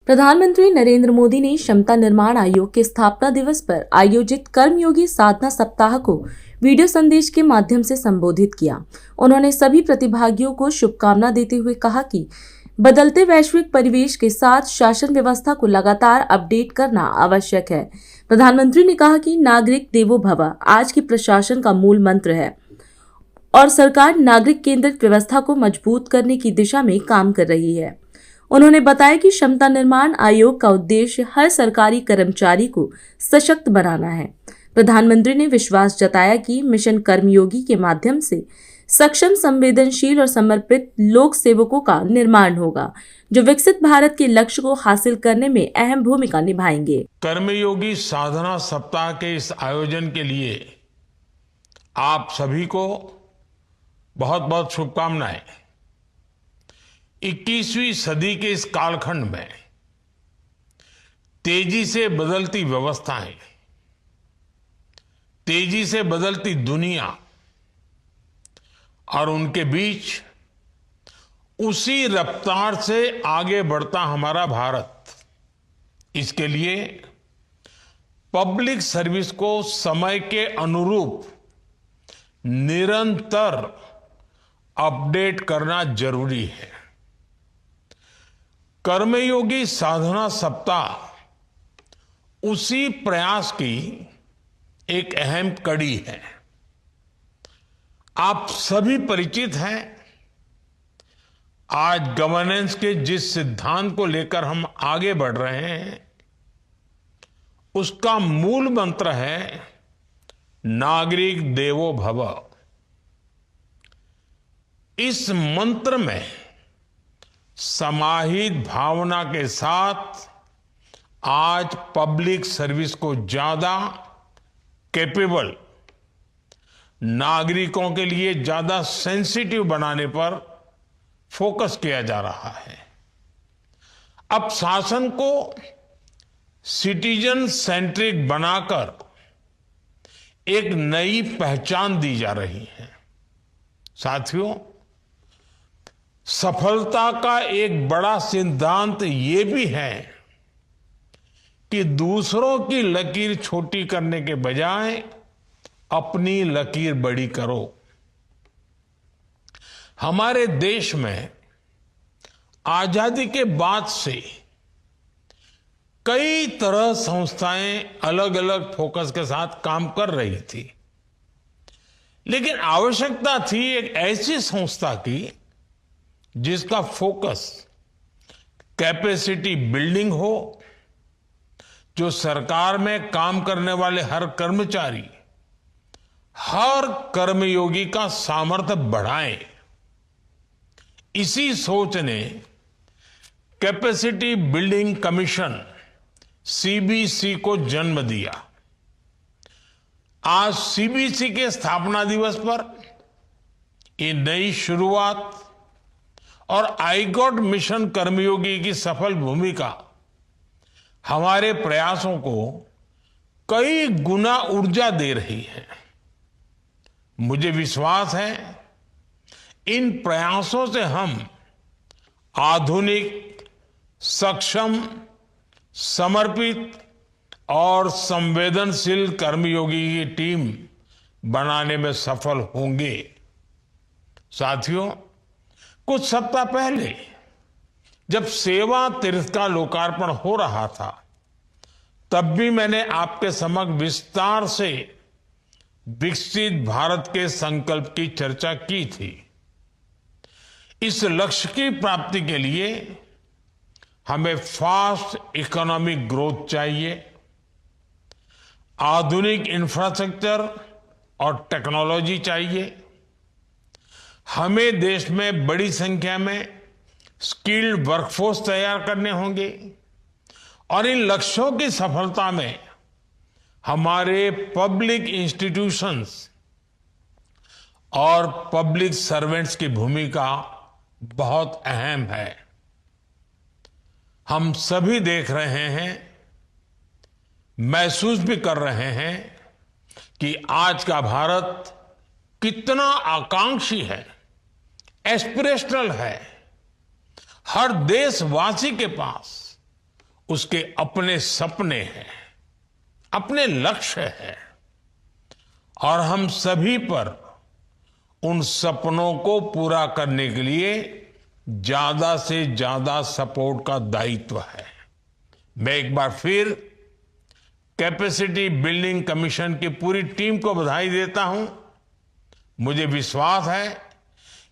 प्रधानमंत्री नरेंद्र मोदी ने क्षमता निर्माण आयोग के स्थापना दिवस पर आयोजित कर्मयोगी साधना सप्ताह को वीडियो संदेश के माध्यम से संबोधित किया। उन्होंने सभी प्रतिभागियों को शुभकामना देते हुए कहा कि बदलते वैश्विक परिवेश के साथ शासन व्यवस्था को लगातार अपडेट करना आवश्यक है। प्रधानमंत्री ने कहा कि नागरिक देवो भव आज के प्रशासन का मूल मंत्र है और सरकार नागरिक केंद्रित व्यवस्था को मजबूत करने की दिशा में काम कर रही है। उन्होंने बताया कि क्षमता निर्माण आयोग का उद्देश्य हर सरकारी कर्मचारी को सशक्त बनाना है। प्रधानमंत्री ने विश्वास जताया कि मिशन कर्मयोगी के माध्यम से सक्षम, संवेदनशील और समर्पित लोक सेवकों का निर्माण होगा, जो विकसित भारत के लक्ष्य को हासिल करने में अहम भूमिका निभाएंगे। कर्मयोगी साधना सप्ताह के इस आयोजन के लिए आप सभी को बहुत बहुत शुभकामनाएं। 21वीं सदी के इस कालखंड में तेजी से बदलती व्यवस्थाएं, तेजी से बदलती दुनिया और उनके बीच उसी रफ्तार से आगे बढ़ता हमारा भारत, इसके लिए पब्लिक सर्विस को समय के अनुरूप निरंतर अपडेट करना जरूरी है। कर्मयोगी साधना सप्ताह उसी प्रयास की एक अहम कड़ी है। आप सभी परिचित हैं, आज गवर्नेंस के जिस सिद्धांत को लेकर हम आगे बढ़ रहे हैं, उसका मूल मंत्र है नागरिक देवो भव। इस मंत्र में समाहित भावना के साथ आज पब्लिक सर्विस को ज्यादा कैपेबल, नागरिकों के लिए ज्यादा सेंसिटिव बनाने पर फोकस किया जा रहा है। अब शासन को सिटीजन सेंट्रिक बनाकर एक नई पहचान दी जा रही है। साथियों, सफलता का एक बड़ा सिद्धांत ये भी है कि दूसरों की लकीर छोटी करने के बजाय अपनी लकीर बड़ी करो। हमारे देश में आजादी के बाद से कई तरह संस्थाएं अलग अलग फोकस के साथ काम कर रही थी, लेकिन आवश्यकता थी एक ऐसी संस्था की जिसका फोकस कैपेसिटी बिल्डिंग हो, जो सरकार में काम करने वाले हर कर्मचारी, हर कर्मयोगी का सामर्थ्य बढ़ाए। इसी सोच ने कैपेसिटी बिल्डिंग कमीशन सीबीसी को जन्म दिया। आज सीबीसी के स्थापना दिवस पर ये नई शुरुआत और आईगॉट मिशन कर्मयोगी की सफल भूमिका हमारे प्रयासों को कई गुना ऊर्जा दे रही है। मुझे विश्वास है इन प्रयासों से हम आधुनिक, सक्षम, समर्पित और संवेदनशील कर्मयोगी की टीम बनाने में सफल होंगे। साथियों, कुछ सप्ताह पहले जब सेवा तीर्थ का लोकार्पण हो रहा था, तब भी मैंने आपके समक्ष विस्तार से विकसित भारत के संकल्प की चर्चा की थी। इस लक्ष्य की प्राप्ति के लिए हमें फास्ट इकोनॉमिक ग्रोथ चाहिए, आधुनिक इंफ्रास्ट्रक्चर और टेक्नोलॉजी चाहिए। हमें देश में बड़ी संख्या में स्किल्ड वर्कफोर्स तैयार करने होंगे और इन लक्ष्यों की सफलता में हमारे पब्लिक इंस्टीट्यूशंस और पब्लिक सर्वेंट्स की भूमिका बहुत अहम है। हम सभी देख रहे हैं, महसूस भी कर रहे हैं कि आज का भारत कितना आकांक्षी है, एस्पिरेशनल है। हर देशवासी के पास उसके अपने सपने हैं, अपने लक्ष्य हैं और हम सभी पर उन सपनों को पूरा करने के लिए ज्यादा से ज्यादा सपोर्ट का दायित्व है। मैं एक बार फिर कैपेसिटी बिल्डिंग कमीशन की पूरी टीम को बधाई देता हूं। मुझे विश्वास है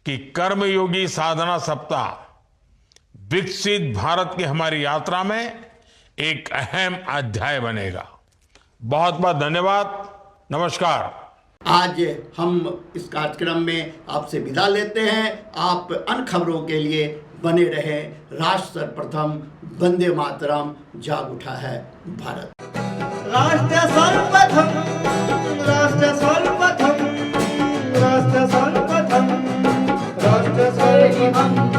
कि कर्मयोगी साधना सप्ताह विकसित भारत की हमारी यात्रा में एक अहम अध्याय बनेगा। बहुत बहुत धन्यवाद। नमस्कार। आज हम इस कार्यक्रम में आपसे विदा लेते हैं। आप अन्य खबरों के लिए बने रहे। राष्ट्र सर्वप्रथम, वंदे मातरम, जाग उठा है भारत। राष्ट्र सर्वप्रथम, राष्ट्र सर्वप्रथम, राष्ट्र सर्वप्रथम, राष्ट्र सर्वप्रथम।